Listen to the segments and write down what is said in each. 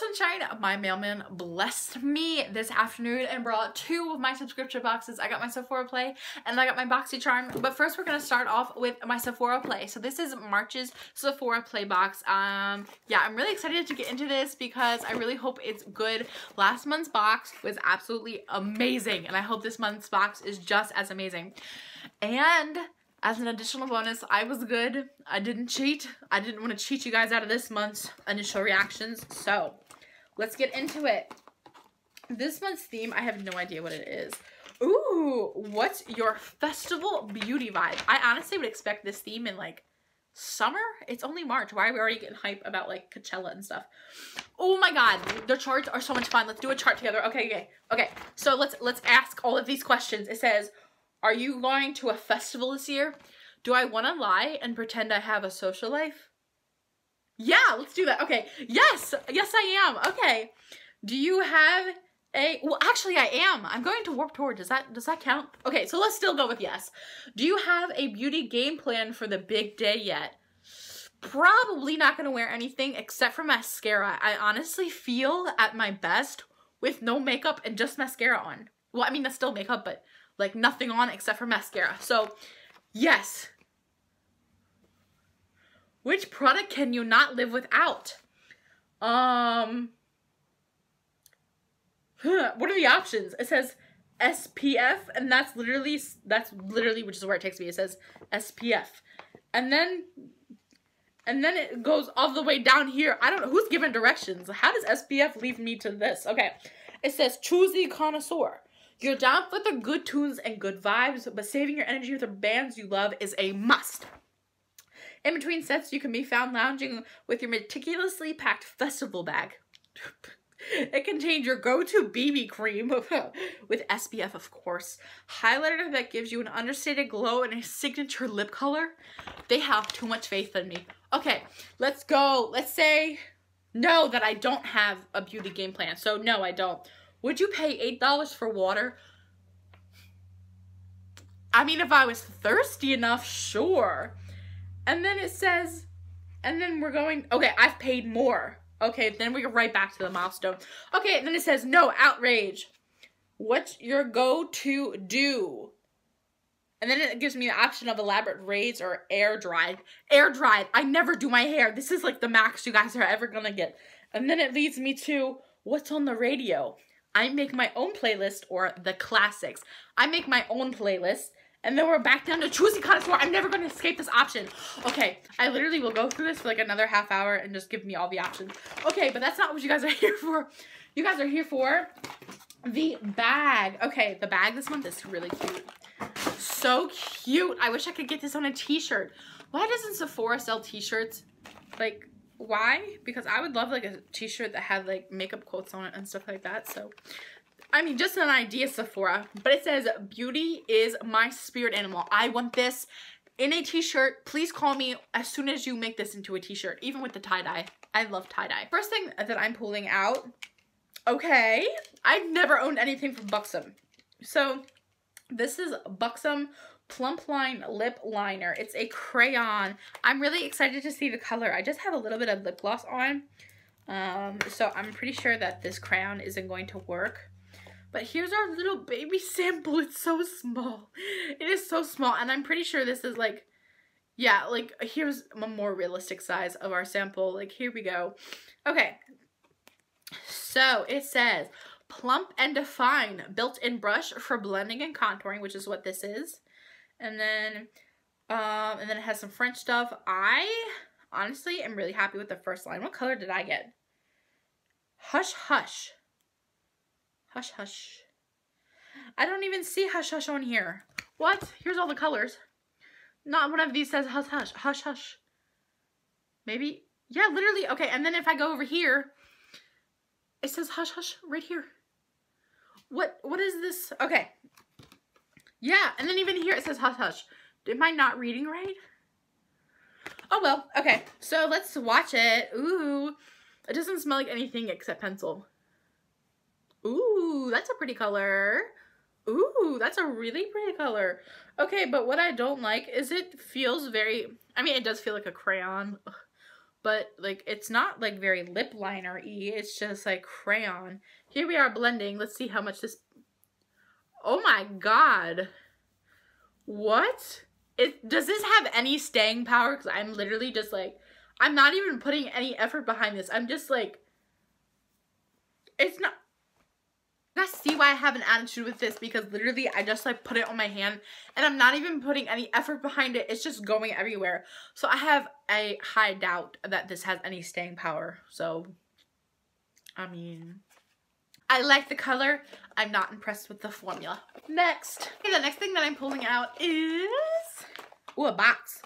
sunshine, my mailman blessed me this afternoon and brought 2 of my subscription boxes. I got my Sephora Play and I got my BoxyCharm. But first we're gonna start off with my Sephora Play. So this is March's Sephora Play box. Yeah, I'm really excited to get into this because I really hope it's good. Last month's box was absolutely amazing and I hope this month's box is just as amazing. And as an additional bonus, I was good. I didn't cheat. I didn't want to cheat you guys out of this month's initial reactions. So, let's get into it. This month's theme, I have no idea what it is. Ooh, what's your festival beauty vibe? I honestly would expect this theme in like summer. It's only March. Why are we already getting hype about like Coachella and stuff? Oh my god, the charts are so much fun. Let's do a chart together. Okay. So let's ask all of these questions. It says, are you going to a festival this year? Do I want to lie and pretend I have a social life? Yeah, let's do that. Okay. Yes, I am. Okay. Do you have a, well, actually I am. I'm going to Warped Tour. Does that count? Okay, so let's still go with yes. Do you have a beauty game plan for the big day yet? Probably not going to wear anything except for mascara. I honestly feel at my best with no makeup and just mascara on. Well, I mean, that's still makeup, but like nothing on except for mascara. So, yes. Which product can you not live without? What are the options? It says SPF, and that's literally which is where it takes me. It says SPF. And then it goes all the way down here. I don't know who's giving directions. How does SPF lead me to this? Okay. It says choosy connoisseur. You're down for the good tunes and good vibes, but saving your energy with the bands you love is a must. In between sets, you can be found lounging with your meticulously packed festival bag. It contains your go-to BB cream with SPF, of course. Highlighter that gives you an understated glow and a signature lip color. They have too much faith in me. Okay, let's go. Let's say no, that I don't have a beauty game plan. So no, I don't. Would you pay $8 for water? I mean, if I was thirsty enough, sure. And then it says, and then we're going, okay, I've paid more. Okay, then we go right back to the milestone. Okay, and then it says, no, outrage. What's your go-to do? And then it gives me the option of elaborate braids or air dried. Air dried. I never do my hair. This is like the max you guys are ever gonna get. And then it leads me to, what's on the radio? I make my own playlist, or the classics. I make my own playlist, and then we're back down to choosy connoisseur. I'm never going to escape this option. Okay, I literally will go through this for like another half hour and just give me all the options. Okay, but that's not what you guys are here for. You guys are here for the bag. Okay, the bag this month is really cute. So cute. I wish I could get this on a t-shirt. Why doesn't Sephora sell t-shirts? Like, why? Because I would love like a t-shirt that had like makeup quotes on it and stuff like that. So, I mean, just an idea, Sephora. But it says, beauty is my spirit animal. I want this in a t-shirt. Please call me as soon as you make this into a t-shirt, even with the tie-dye. I love tie-dye. First thing that I'm pulling out, okay, I've never owned anything from Buxom. So, this is Buxom Plump Line Lip Liner. It's a crayon. I'm really excited to see the color. I just have a little bit of lip gloss on. So I'm pretty sure that this crayon isn't going to work. But here's our little baby sample. It's so small. It is so small. And I'm pretty sure this is like, yeah, like here's a more realistic size of our sample. Like here we go. Okay. So it says, plump and define, built-in brush for blending and contouring, which is what this is. And then it has some French stuff. I honestly am really happy with the first line. What color did I get? Hush Hush. Hush Hush. I don't even see Hush Hush on here. What? Here's all the colors. Not one of these says Hush Hush. Hush Hush. Maybe. Yeah, literally. Okay, and then if I go over here, it says Hush Hush right here. What is this? Okay. Yeah, and then even here it says Hush Hush. Am I not reading right? Oh well, okay. So let's watch it. Ooh, it doesn't smell like anything except pencil. Ooh, that's a pretty color. Ooh, that's a really pretty color. Okay, but what I don't like is it feels very, I mean, it does feel like a crayon. Ugh. but like it's not like very lip liner-y. It's just like crayon. Here we are blending. Let's see how much this. Oh my god. What? Does this have any staying power? Because I'm literally just like, I'm not even putting any effort behind this. I'm just like, it's not. You guys see why I have an attitude with this, because literally I just like put it on my hand and I'm not even putting any effort behind it. It's just going everywhere. So I have a high doubt that this has any staying power. So, I mean, I like the color. I'm not impressed with the formula. Next. Okay, the next thing that I'm pulling out is, ooh, a box.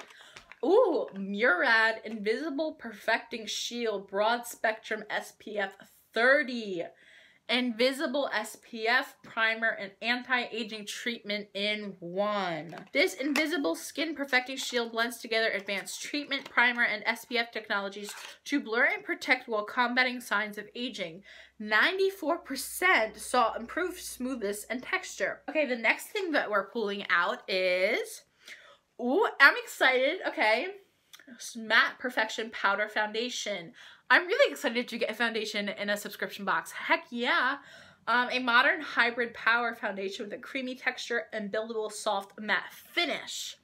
Ooh, Murad Invisible Perfecting Shield Broad Spectrum SPF 30. Invisible SPF primer and anti-aging treatment in one. This invisible skin perfecting shield blends together advanced treatment, primer, and SPF technologies to blur and protect while combating signs of aging. 94% saw improved smoothness and texture. Okay, the next thing that we're pulling out is, ooh, I'm excited. Okay, Matte Perfection Powder Foundation. I'm really excited to get a foundation in a subscription box. Heck yeah. A modern hybrid power foundation with a creamy texture and buildable soft matte finish.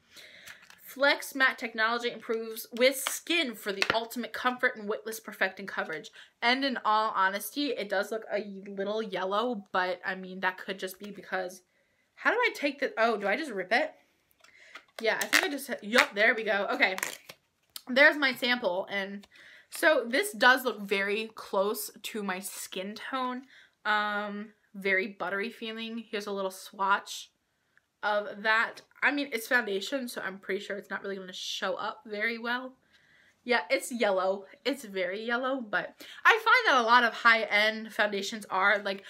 Flex Matte technology improves with skin for the ultimate comfort and witless perfecting coverage. And in all honesty, it does look a little yellow, but I mean, that could just be because, how do I take the, oh, do I just rip it? Yeah, I think I just, yup, there we go. Okay, there's my sample, and so this does look very close to my skin tone. Very buttery feeling. Here's a little swatch of that. I mean, it's foundation, so I'm pretty sure it's not really going to show up very well. Yeah, it's yellow. It's very yellow, but I find that a lot of high-end foundations are. Like,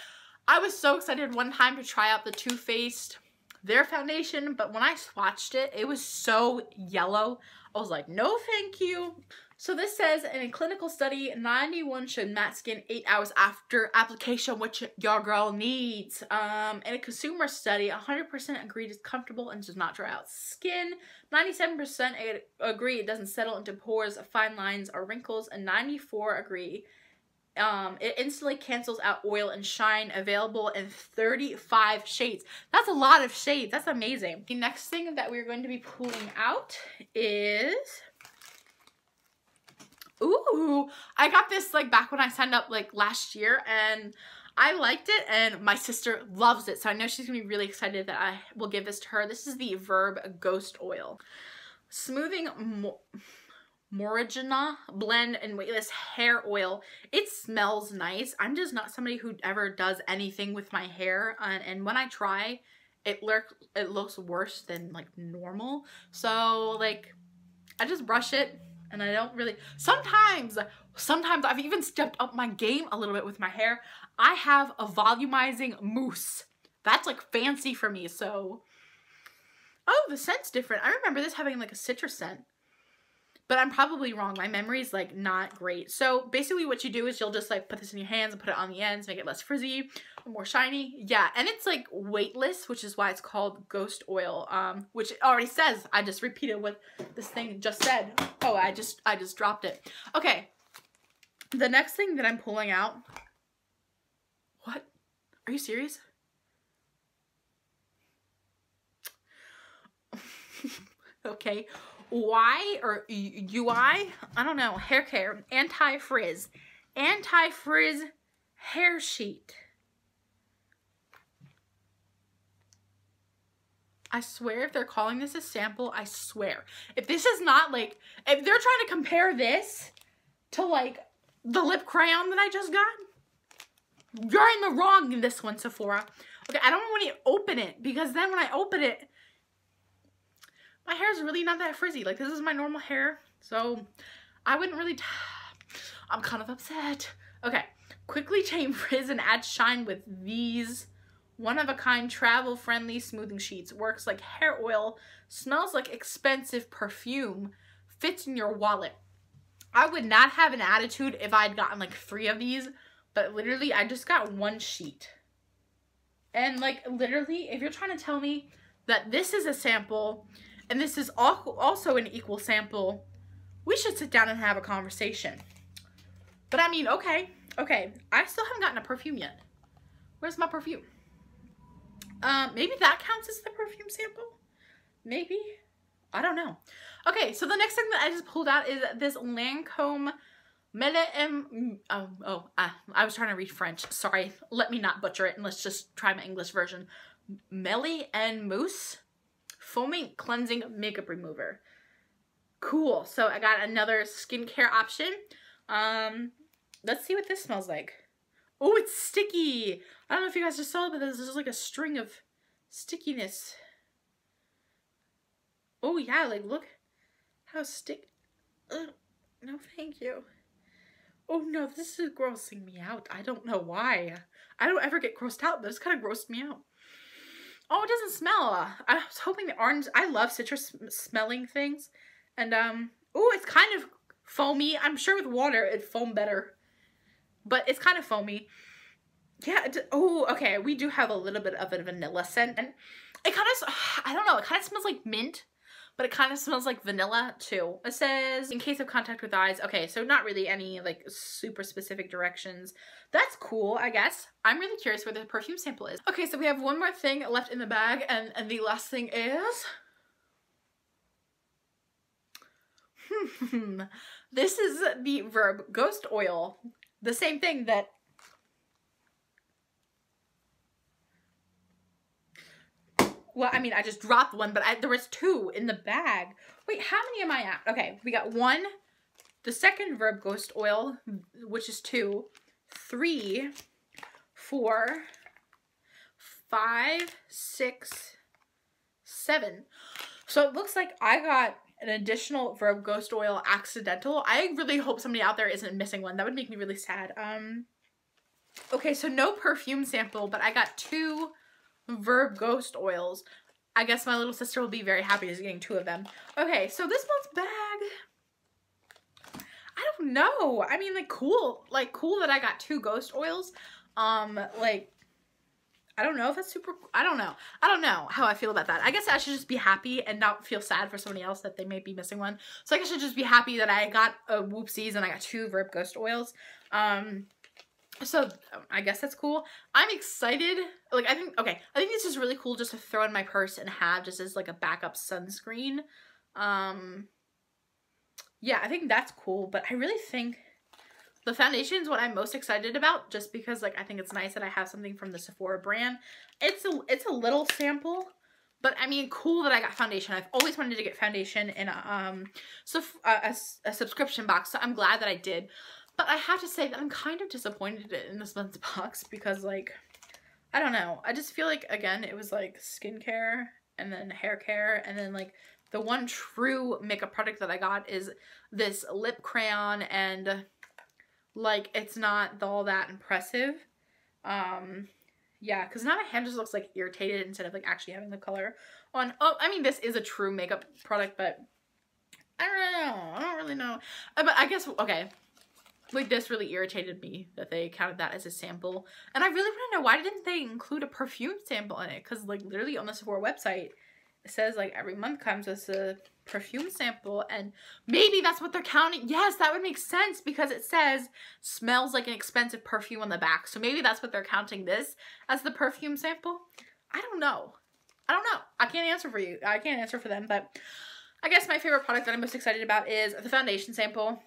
I was so excited one time to try out the Too Faced, their foundation, but when I swatched it, it was so yellow. I was like, no thank you. So this says, in a clinical study, 91 showed matte skin 8 hours after application, which your girl needs. In a consumer study, 100% agreed it's comfortable and does not dry out skin. 97% agree it doesn't settle into pores, fine lines, or wrinkles. And 94% agree it instantly cancels out oil and shine, available in 35 shades. That's a lot of shades. That's amazing. The next thing that we're going to be pulling out is, ooh, I got this like back when I signed up like last year, and I liked it, and my sister loves it, so I know she's gonna be really excited that I will give this to her. This is the Verb Ghost Oil. Smoothing Morigina blend and weightless hair oil. It smells nice. I'm just not somebody who ever does anything with my hair, and when I try, it looks worse than like normal. So like, I just brush it, and I don't really, sometimes I've even stepped up my game a little bit with my hair. I have a volumizing mousse. That's like fancy for me. So, oh, the scent's different. I remember this having like a citrus scent, but I'm probably wrong. My memory's like not great. So basically what you do is you'll just like put this in your hands and put it on the ends, make it less frizzy, more shiny. Yeah, and it's like weightless, which is why it's called Ghost Oil, which it already says. I just repeated what this thing just said. Oh, I just dropped it. Okay, the next thing that I'm pulling out, what? Are you serious? Okay. Y or UI, I don't know, hair care, anti-frizz hair sheet. I swear if they're calling this a sample, I swear. If this is not like, if they're trying to compare this to like the lip crayon that I just got, you're in the wrong in this one, Sephora. Okay, I don't want to open it, because then when I open it, my hair is really not that frizzy. Like, this is my normal hair, so I wouldn't really, I'm kind of upset. Okay, quickly tame frizz and add shine with these one-of-a-kind travel-friendly smoothing sheets. Works like hair oil, smells like expensive perfume, fits in your wallet. I would not have an attitude if I'd gotten like 3 of these, but literally I just got 1 sheet. And like, literally, if you're trying to tell me that this is a sample and this is also an equal sample, We should sit down and have a conversation. But I mean, okay. I still haven't gotten a perfume yet. Where's my perfume? Maybe that counts as the perfume sample? Maybe? I don't know. Okay, so the next thing that I just pulled out is this Lancome I was trying to read French. Sorry. Let me not butcher it and let's just try my English version. Melee and Mousse Foaming Cleansing Makeup Remover. Cool. So I got another skincare option. Let's see what this smells like. Oh, it's sticky. I don't know if you guys just saw it, but there's just like a string of stickiness. Oh yeah, like look how sticky. No, thank you. Oh no, this is grossing me out. I don't know why. I don't ever get grossed out, but it's kind of grossed me out. Oh, it doesn't smell. I was hoping the orange. I love citrus smelling things. And oh, it's kind of foamy. I'm sure with water it'd foam better. But it's kind of foamy. Yeah, oh, okay. We do have a little bit of a vanilla scent. And it kind of, I don't know, it kind of smells like mint. But it kind of smells like vanilla too. It says, in case of contact with eyes. Okay, so not really any like super specific directions. That's cool, I guess. I'm really curious where the perfume sample is. Okay, so we have one more thing left in the bag, and the last thing is... This is the Verb Ghost Oil. The same thing that... Well, I mean, I just dropped one, but there was two in the bag. Wait, how many am I at? Okay, we got one, the second Verb Ghost Oil, which is 2, 3, 4, 5, 6, 7. So it looks like I got an additional Verb Ghost Oil accidental. I really hope somebody out there isn't missing one. That would make me really sad. Okay, so no perfume sample, but I got 2 Verb Ghost Oils. I guess my little sister will be very happy just getting 2 of them. Okay, so this one's bag. I don't know. I mean, like cool that I got 2 ghost oils. Like, I don't know if that's super, I don't know how I feel about that. I guess I should just be happy and not feel sad for somebody else that they may be missing one. So I guess I should just be happy that I got a whoopsies and I got 2 Verb Ghost Oils. So I guess that's cool. I'm excited. Like, I think this is really cool just to throw in my purse and have just as like a backup sunscreen. Yeah, I think that's cool, but I really think the foundation is what I'm most excited about, just because like I think it's nice that I have something from the Sephora brand. It's a little sample, but I mean, cool that I got foundation. I've always wanted to get foundation in a subscription box, so I'm glad that I did. But I have to say that I'm kind of disappointed in this month's box because, like, I don't know. I just feel like, again, it was, like, skincare and then hair care. And then, like, the one true makeup product that I got is this lip crayon. And, like, it's not all that impressive. Yeah, because now my hand just looks, like, irritated instead of, like, actually having the color on. Oh, I mean, this is a true makeup product, but I don't know. I don't really know. But I guess, okay. Like, this really irritated me that they counted that as a sample. And I really want to know, why didn't they include a perfume sample in it? Because, like, literally on the Sephora website, it says, like, every month comes with a perfume sample. And maybe that's what they're counting. Yes, that would make sense because it says, smells like an expensive perfume on the back. So maybe that's what they're counting this as the perfume sample. I don't know. I don't know. I can't answer for you. I can't answer for them. But I guess my favorite product that I'm most excited about is the foundation sample.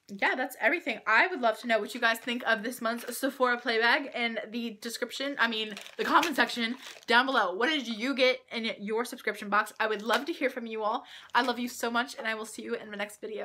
Yeah, that's everything. I would love to know what you guys think of this month's Sephora play bag in the description, the comment section down below. What did you get in your subscription box? I would love to hear from you all. I love you so much, and I will see you in the next video.